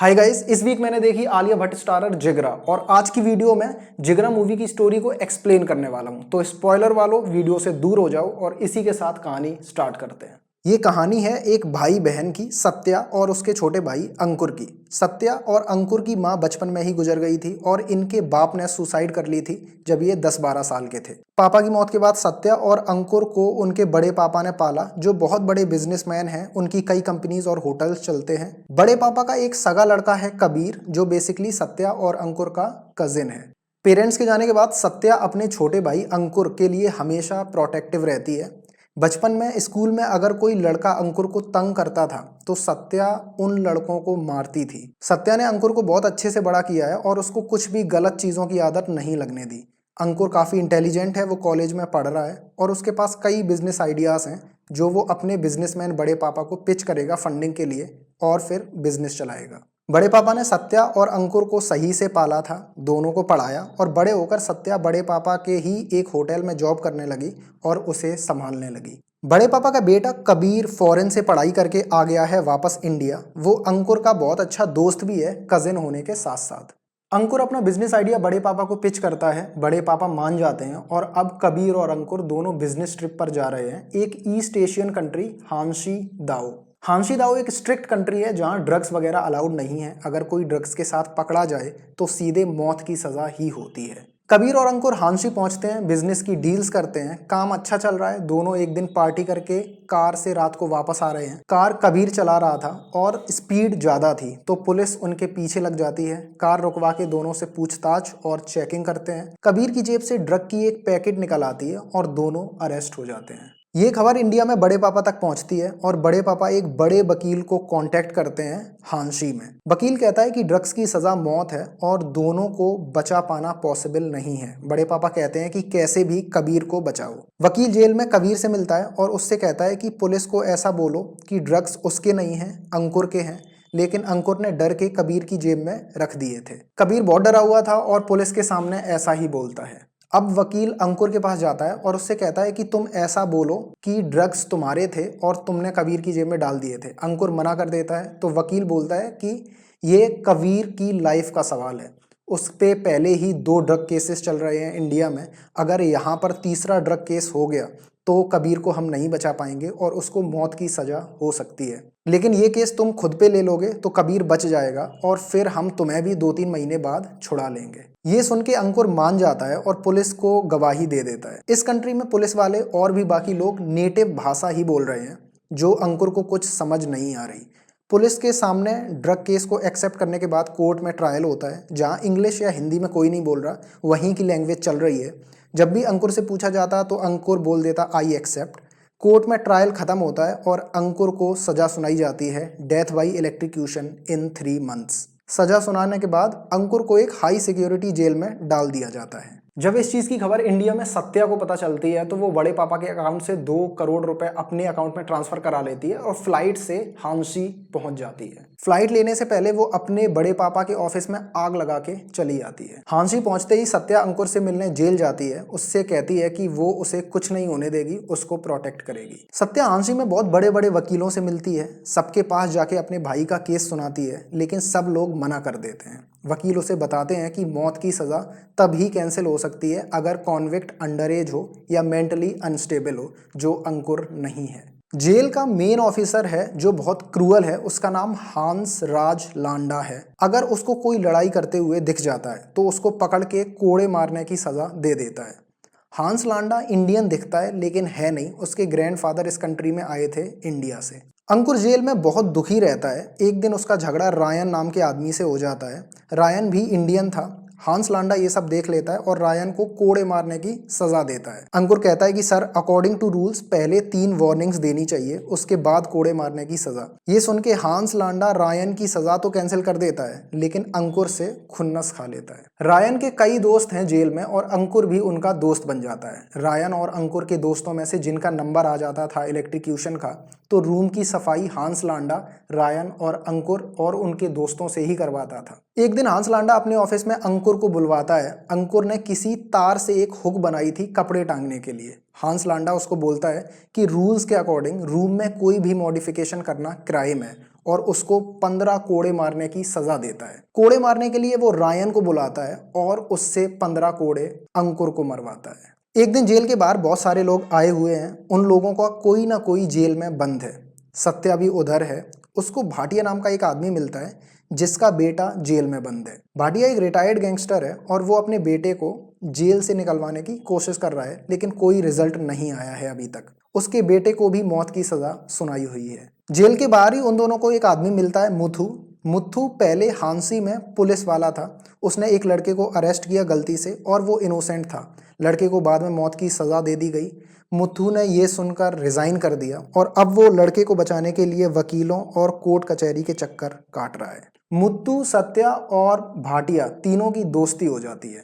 Hi guys, इस week मैंने देखी आलिया भट्ट स्टारर जिगरा और आज की वीडियो में जिगरा मूवी की स्टोरी को एक्सप्लेन करने वाला हूं। तो स्पॉइलर वालों वीडियो से दूर हो जाओ और इसी के साथ कहानी स्टार्ट करते हैं। ये कहानी है एक भाई बहन की, सत्या और उसके छोटे भाई अंकुर की। सत्या और अंकुर की माँ बचपन में ही गुजर गई थी और इनके बाप ने सुसाइड कर ली थी जब ये 10-12 साल के थे। पापा की मौत के बाद सत्या और अंकुर को उनके बड़े पापा ने पाला, जो बहुत बड़े बिजनेसमैन हैं। उनकी कई कंपनीज और होटल्स चलते हैं। बड़े पापा का एक सगा लड़का है कबीर, जो बेसिकली सत्या और अंकुर का कजिन है। पेरेंट्स के जाने के बाद सत्या अपने छोटे भाई अंकुर के लिए हमेशा प्रोटेक्टिव रहती है। बचपन में स्कूल में अगर कोई लड़का अंकुर को तंग करता था तो सत्या उन लड़कों को मारती थी। सत्या ने अंकुर को बहुत अच्छे से बड़ा किया है और उसको कुछ भी गलत चीज़ों की आदत नहीं लगने दी। अंकुर काफ़ी इंटेलिजेंट है, वो कॉलेज में पढ़ रहा है और उसके पास कई बिजनेस आइडियाज़ हैं जो वो अपने बिजनेसमैन बड़े पापा को पिच करेगा फंडिंग के लिए और फिर बिजनेस चलाएगा। बड़े पापा ने सत्या और अंकुर को सही से पाला था, दोनों को पढ़ाया और बड़े होकर सत्या बड़े पापा के ही एक होटल में जॉब करने लगी और उसे संभालने लगी। बड़े पापा का बेटा कबीर फॉरेन से पढ़ाई करके आ गया है वापस इंडिया। वो अंकुर का बहुत अच्छा दोस्त भी है, कजिन होने के साथ साथ। अंकुर अपना बिजनेस आइडिया बड़े पापा को पिच करता है, बड़े पापा मान जाते हैं और अब कबीर और अंकुर दोनों बिजनेस ट्रिप पर जा रहे हैं, एक ईस्ट एशियन कंट्री हांशी दाओ। हांशी दाओ एक स्ट्रिक्ट कंट्री है जहां ड्रग्स वगैरह अलाउड नहीं है। अगर कोई ड्रग्स के साथ पकड़ा जाए तो सीधे मौत की सजा ही होती है। कबीर और अंकुर हांशी पहुंचते हैं, बिजनेस की डील्स करते हैं, काम अच्छा चल रहा है। दोनों एक दिन पार्टी करके कार से रात को वापस आ रहे हैं। कार कबीर चला रहा था और स्पीड ज्यादा थी तो पुलिस उनके पीछे लग जाती है। कार रुकवा के दोनों से पूछताछ और चेकिंग करते हैं। कबीर की जेब से ड्रग की एक पैकेट निकल आती है और दोनों अरेस्ट हो जाते हैं। ये खबर इंडिया में बड़े पापा तक पहुंचती है और बड़े पापा एक बड़े वकील को कांटेक्ट करते हैं हांशी में। वकील कहता है कि ड्रग्स की सजा मौत है और दोनों को बचा पाना पॉसिबल नहीं है। बड़े पापा कहते हैं कि कैसे भी कबीर को बचाओ। वकील जेल में कबीर से मिलता है और उससे कहता है कि पुलिस को ऐसा बोलो कि ड्रग्स उसके नहीं हैं, अंकुर के हैं। लेकिन अंकुर ने डर के कबीर की जेब में रख दिए थे। कबीर बहुत डरा हुआ था और पुलिस के सामने ऐसा ही बोलता है। अब वकील अंकुर के पास जाता है और उससे कहता है कि तुम ऐसा बोलो कि ड्रग्स तुम्हारे थे और तुमने कबीर की जेब में डाल दिए थे। अंकुर मना कर देता है तो वकील बोलता है कि ये कबीर की लाइफ का सवाल है, उस पे पहले ही 2 ड्रग केसेस चल रहे हैं इंडिया में। अगर यहाँ पर तीसरा ड्रग केस हो गया तो कबीर को हम नहीं बचा पाएंगे और उसको मौत की सजा हो सकती है। लेकिन ये केस तुम खुद पे ले लोगे तो कबीर बच जाएगा और फिर हम तुम्हें भी 2-3 महीने बाद छुड़ा लेंगे। ये सुन के अंकुर मान जाता है और पुलिस को गवाही दे देता है। इस कंट्री में पुलिस वाले और भी बाकी लोग नेटिव भाषा ही बोल रहे हैं जो अंकुर को कुछ समझ नहीं आ रही। पुलिस के सामने ड्रग केस को एक्सेप्ट करने के बाद कोर्ट में ट्रायल होता है जहां इंग्लिश या हिंदी में कोई नहीं बोल रहा, वहीं की लैंग्वेज चल रही है। जब भी अंकुर से पूछा जाता तो अंकुर बोल देता आई एक्सेप्ट। कोर्ट में ट्रायल खत्म होता है और अंकुर को सजा सुनाई जाती है, death by electrocution in 3 months. सजा सुनाने के बाद अंकुर को एक हाई सिक्योरिटी जेल में डाल दिया जाता है। जब इस चीज की खबर इंडिया में सत्या को पता चलती है तो वो बड़े पापा के अकाउंट से 2 करोड़ रुपए अपने अकाउंट में ट्रांसफर करा लेती है और फ्लाइट से हांसी पहुंच जाती है। फ्लाइट लेने से पहले वो अपने बड़े पापा के ऑफिस में आग लगा के चली जाती है। हांसी पहुंचते ही सत्या अंकुर से मिलने जेल जाती है। उससे कहती है कि वो उसे कुछ नहीं होने देगी, उसको प्रोटेक्ट करेगी। सत्या हांसी में बहुत बड़े बड़े वकीलों से मिलती है, सबके पास जाके अपने भाई का केस सुनाती है, लेकिन सब लोग मना कर देते हैं। वकील उसे बताते हैं कि मौत की सजा तभी कैंसिल हो सकती है अगर कॉन्विक्ट अंडर एज हो या मेंटली अनस्टेबल हो, जो अंकुर नहीं है। जेल का मेन ऑफिसर है जो बहुत क्रूअल है, उसका नाम हांस राज लांडा है। अगर उसको कोई लड़ाई करते हुए दिख जाता है तो उसको पकड़ के कोड़े मारने की सजा दे देता है। हांस लांडा इंडियन दिखता है लेकिन है नहीं, उसके ग्रैंडफादर इस कंट्री में आए थे इंडिया से। अंकुर जेल में बहुत दुखी रहता है। एक दिन उसका झगड़ा रायन नाम के आदमी से हो जाता है। रायन भी इंडियन था। हांस लांडा ये सब देख लेता है और रायन को कोड़े मारने की सजा देता है। अंकुर कहता है कि सर, अकॉर्डिंग टू रूल्स पहले 3 वार्निंग्स देनी चाहिए, उसके बाद कोड़े मारने की सजा। ये सुन के हांस लांडा रायन की सजा तो कैंसिल कर देता है लेकिन अंकुर से खुन्नस खा लेता है। रायन के कई दोस्त हैं जेल में और अंकुर भी उनका दोस्त बन जाता है। रायन और अंकुर के दोस्तों में से जिनका नंबर आ जाता था इलेक्ट्रिक्यूशन का, तो रूम की सफाई हांस लांडा, रायन और अंकुर और उनके दोस्तों से ही करवाता था। एक दिन हांस लांडा अपने ऑफिस में अंकुर को बुलवाता है। अंकुर ने किसी तार से एक हुक बनाई थी कपड़े टांगने के लिए। हांस लांडा उसको बोलता है कि रूल्स के अकॉर्डिंग रूम में कोई भी मॉडिफिकेशन करना क्राइम है और उसको 15 कोड़े मारने की सजा देता है। कोड़े मारने के लिए वो रायन को बुलाता है और उससे 15 कोड़े अंकुर को मरवाता है। एक दिन जेल के बाहर बहुत सारे लोग आए हुए हैं। उन लोगों का कोई ना कोई जेल में बंद है। सत्या भी उधर है। उसको भाटिया नाम का एक आदमी मिलता है जिसका बेटा जेल में बंद है। भाटिया एक रिटायर्ड गैंगस्टर है और वो अपने बेटे को जेल से निकलवाने की कोशिश कर रहा है, लेकिन कोई रिजल्ट नहीं आया है अभी तक। उसके बेटे को भी मौत की सजा सुनाई हुई है। जेल के बाहर ही उन दोनों को एक आदमी मिलता है, मुथु। मुथु पहले हांसी में पुलिस वाला था। उसने एक लड़के को अरेस्ट किया गलती से और वो इनोसेंट था। लड़के को बाद में मौत की सजा दे दी गई। मुथु ने ये सुनकर रिजाइन कर दिया और अब वो लड़के को बचाने के लिए वकीलों और कोर्ट कचहरी के चक्कर काट रहा है। मुथु, सत्या और भाटिया तीनों की दोस्ती हो जाती है।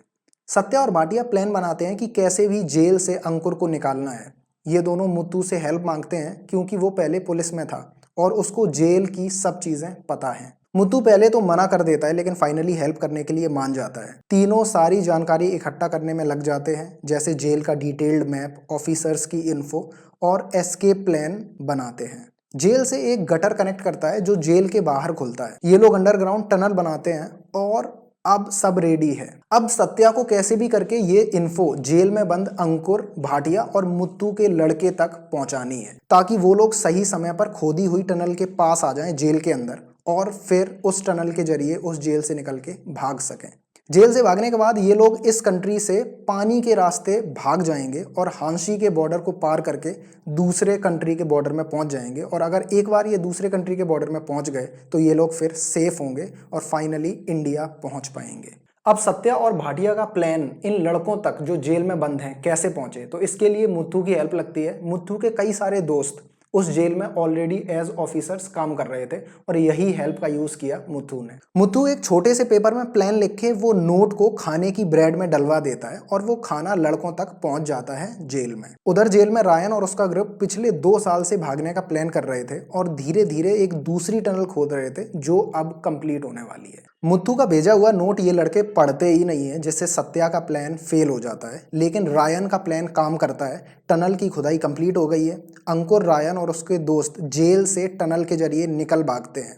सत्या और भाटिया प्लान बनाते हैं कि कैसे भी जेल से अंकुर को निकालना है। ये दोनों मुथु से हेल्प मांगते हैं क्योंकि वो पहले पुलिस में था और उसको जेल की सब चीजें पता है। मुथु पहले तो मना कर देता है, लेकिन फाइनली हेल्प करने के लिए मान जाता है। तीनों सारी जानकारी इकट्ठा करने में लग जाते हैं, जैसे जेल का डिटेल्ड मैप, ऑफिसर्स की इन्फो और एस्केप प्लान बनाते हैं। जेल से एक गटर कनेक्ट करता है जो जेल के बाहर खुलता है। ये लोग अंडरग्राउंड टनल बनाते हैं और अब सब रेडी है। अब सत्या को कैसे भी करके ये इन्फो जेल में बंद अंकुर, भाटिया और मुत्तू के लड़के तक पहुंचानी है, ताकि वो लोग सही समय पर खोदी हुई टनल के पास आ जाएं जेल के अंदर और फिर उस टनल के जरिए उस जेल से निकल के भाग सकें। जेल से भागने के बाद ये लोग इस कंट्री से पानी के रास्ते भाग जाएंगे और हांसी के बॉर्डर को पार करके दूसरे कंट्री के बॉर्डर में पहुंच जाएंगे। और अगर एक बार ये दूसरे कंट्री के बॉर्डर में पहुंच गए तो ये लोग फिर सेफ होंगे और फाइनली इंडिया पहुंच पाएंगे। अब सत्या और भाटिया का प्लान इन लड़कों तक जो जेल में बंद हैं कैसे पहुंचे, तो इसके लिए मुथु की हेल्प लगती है। मुथु के कई सारे दोस्त उस जेल में ऑलरेडी एज ऑफिसर्स काम कर रहे थे और यही हेल्प का यूज किया मुथु ने। मुथु एक छोटे से पेपर में प्लान लिख के वो नोट को खाने की ब्रेड में डलवा देता है और वो खाना लड़कों तक पहुंच जाता है जेल में। उधर जेल में रायन और उसका ग्रुप पिछले 2 साल से भागने का प्लान कर रहे थे और धीरे धीरे एक दूसरी टनल खोद रहे थे जो अब कंप्लीट होने वाली है। मुथु का भेजा हुआ नोट ये लड़के पढ़ते ही नहीं है, जिससे सत्या का प्लान फेल हो जाता है। लेकिन रायन का प्लान काम करता है। टनल की खुदाई कंप्लीट हो गई है। अंकुर, रायन और उसके दोस्त जेल से टनल के जरिए निकल भागते हैं।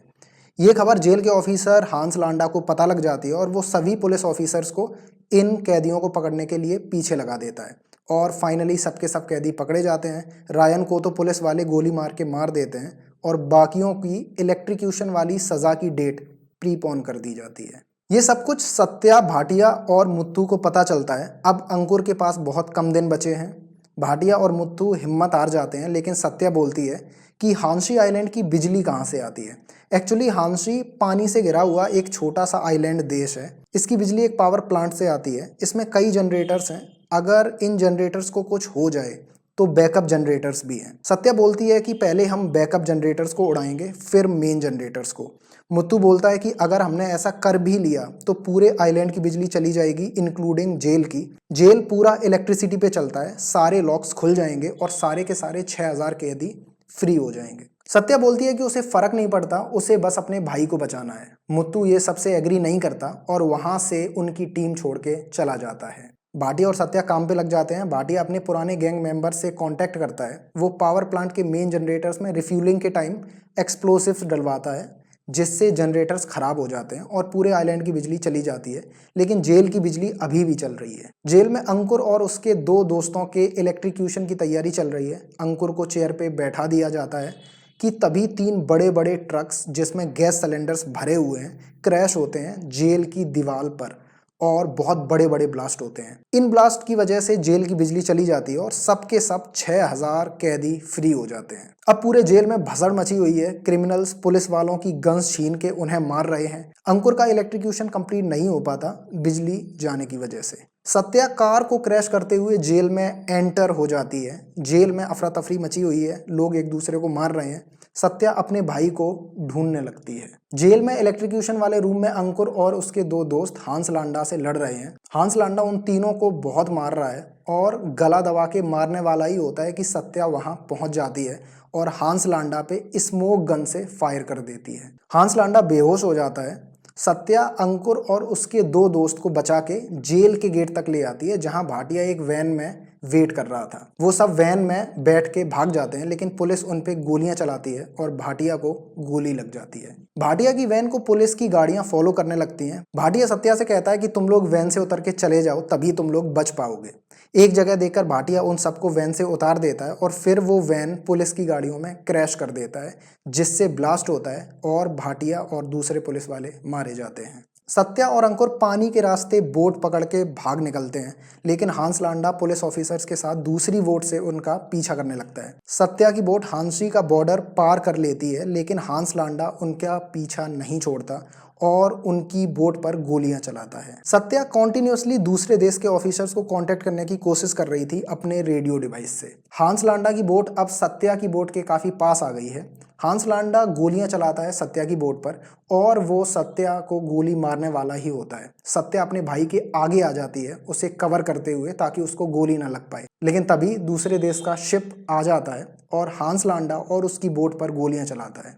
ये खबर जेल के ऑफिसर हांस लांडा को पता लग जाती है और वो सभी पुलिस ऑफिसर्स को इन कैदियों को पकड़ने के लिए पीछे लगा देता है और फाइनली सबके सब कैदी पकड़े जाते हैं। रायन को तो पुलिस वाले गोली मार के मार देते हैं और बाकियों की इलेक्ट्रिक्यूशन वाली सजा की डेट प्रीपोन कर दी जाती है। ये सब कुछ सत्या, भाटिया और मुत्तू को पता चलता है। अब अंकुर के पास बहुत कम दिन बचे हैं। भाटिया और मुत्तू हिम्मत हार जाते हैं, लेकिन सत्या बोलती है कि हांसी आइलैंड की बिजली कहाँ से आती है। एक्चुअली हांसी पानी से घिरा हुआ एक छोटा सा आइलैंड देश है। इसकी बिजली एक पावर प्लांट से आती है। इसमें कई जनरेटर्स हैं। अगर इन जनरेटर्स को कुछ हो जाए तो बैकअप जनरेटर्स भी हैं। सत्या बोलती है कि पहले हम बैकअप जनरेटर्स को उड़ाएंगे, फिर मेन जनरेटर्स को। मुत्तू बोलता है कि अगर हमने ऐसा कर भी लिया तो पूरे आइलैंड की बिजली चली जाएगी, इंक्लूडिंग जेल की। जेल पूरा इलेक्ट्रिसिटी पे चलता है। सारे लॉक्स खुल जाएंगे और सारे के सारे 6000 कैदी फ्री हो जाएंगे। सत्या बोलती है कि उसे फर्क नहीं पड़ता, उसे बस अपने भाई को बचाना है। मुत्तू ये सबसे एग्री नहीं करता और वहां से उनकी टीम छोड़ के चला जाता है। भाटिया और सत्या काम पे लग जाते हैं। भाटिया अपने पुराने गैंग मेंबर से कांटेक्ट करता है। वो पावर प्लांट के मेन जनरेटर्स में रिफ्यूलिंग के टाइम एक्सप्लोसिव्स डलवाता है, जिससे जनरेटर्स खराब हो जाते हैं और पूरे आइलैंड की बिजली चली जाती है। लेकिन जेल की बिजली अभी भी चल रही है। जेल में अंकुर और उसके 2 दोस्तों के इलेक्ट्रिक्यूशन की तैयारी चल रही है। अंकुर को चेयर पे बैठा दिया जाता है कि तभी 3 बड़े बड़े ट्रक्स जिसमें गैस सिलेंडर्स भरे हुए हैं क्रैश होते हैं जेल की दीवार पर और बहुत बड़े बड़े ब्लास्ट होते हैं। इन ब्लास्ट की वजह से जेल की बिजली चली जाती है और सबके सब 6000 कैदी फ्री हो जाते हैं। अब पूरे जेल में भसड़ मची हुई है। क्रिमिनल्स पुलिस वालों की गन्स छीन के उन्हें मार रहे हैं। अंकुर का इलेक्ट्रिक्यूशन कंप्लीट नहीं हो पाता बिजली जाने की वजह से। सत्या कार को क्रैश करते हुए जेल में एंटर हो जाती है। जेल में अफरा तफरी मची हुई है। लोग एक दूसरे को मार रहे हैं। सत्या अपने भाई को ढूंढने लगती है। जेल में इलेक्ट्रिक्यूशन वाले रूम में अंकुर और उसके 2 दोस्त हांस लांडा से लड़ रहे हैं। हांस लांडा उन तीनों को बहुत मार रहा है और गला दबा के मारने वाला ही होता है कि सत्या वहां पहुंच जाती है और हांस लांडा पे स्मोक गन से फायर कर देती है। हांस लांडा बेहोश हो जाता है। सत्या अंकुर और उसके 2 दोस्त को बचा के जेल के गेट तक ले आती है, जहां भाटिया एक वैन में वेट कर रहा था। वो सब वैन में बैठ के भाग जाते हैं, लेकिन पुलिस उन पे गोलियां चलाती है और भाटिया को गोली लग जाती है। भाटिया की वैन को पुलिस की गाड़ियां फॉलो करने लगती हैं। भाटिया सत्या से कहता है कि तुम लोग वैन से उतर के चले जाओ, तभी तुम लोग बच पाओगे। एक जगह देखकर भाटिया उन सबको वैन से उतार देता है और फिर वो वैन पुलिस की गाड़ियों में क्रैश कर देता है, जिससे ब्लास्ट होता है और भाटिया और दूसरे पुलिस वाले मारे जाते हैं। सत्या और अंकुर पानी के रास्ते बोट पकड़ के भाग निकलते हैं, लेकिन हांस लांडा पुलिस ऑफिसर्स के साथ दूसरी बोट से उनका पीछा करने लगता है। सत्या की बोट हांसी का बॉर्डर पार कर लेती है, लेकिन हांस लांडा उनका पीछा नहीं छोड़ता और उनकी बोट पर गोलियां चलाता है। सत्या कॉन्टिन्यूसली दूसरे देश के ऑफिसर्स को कांटेक्ट करने की कोशिश कर रही थी अपने रेडियो डिवाइस से। हांस लांडा की बोट अब सत्या की बोट के काफी पास आ गई है। हांस लांडा गोलियां चलाता है सत्या की बोट पर और वो सत्या को गोली मारने वाला ही होता है। सत्या अपने भाई के आगे आ जाती है, उसे कवर करते हुए, ताकि उसको गोली ना लग पाए। लेकिन तभी दूसरे देश का शिप आ जाता है और हांस लांडा और उसकी बोट पर गोलियां चलाता है।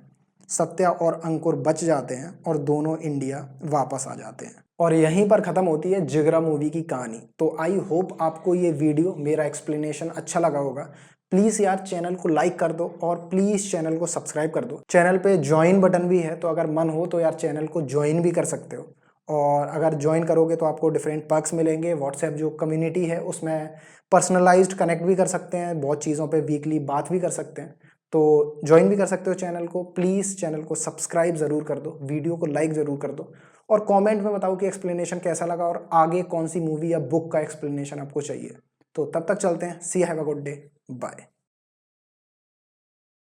सत्या और अंकुर बच जाते हैं और दोनों इंडिया वापस आ जाते हैं। और यहीं पर खत्म होती है जिगरा मूवी की कहानी। तो आई होप आपको ये वीडियो, मेरा एक्सप्लेनेशन अच्छा लगा होगा। प्लीज़ यार चैनल को लाइक कर दो और प्लीज़ चैनल को सब्सक्राइब कर दो। चैनल पे ज्वाइन बटन भी है, तो अगर मन हो तो यार चैनल को ज्वाइन भी कर सकते हो। और अगर ज्वाइन करोगे तो आपको डिफरेंट पर्क्स मिलेंगे। व्हाट्सएप जो कम्युनिटी है उसमें पर्सनलाइज्ड कनेक्ट भी कर सकते हैं, बहुत चीज़ों पे वीकली बात भी कर सकते हैं। तो ज्वाइन भी कर सकते हो चैनल को। प्लीज़ चैनल को सब्सक्राइब ज़रूर कर दो, वीडियो को लाइक ज़रूर कर दो और कमेंट में बताओ कि एक्सप्लेनेशन कैसा लगा और आगे कौन सी मूवी या बुक का एक्सप्लेनेशन आपको चाहिए। तो तब तक चलते हैं। See have a good day, bye.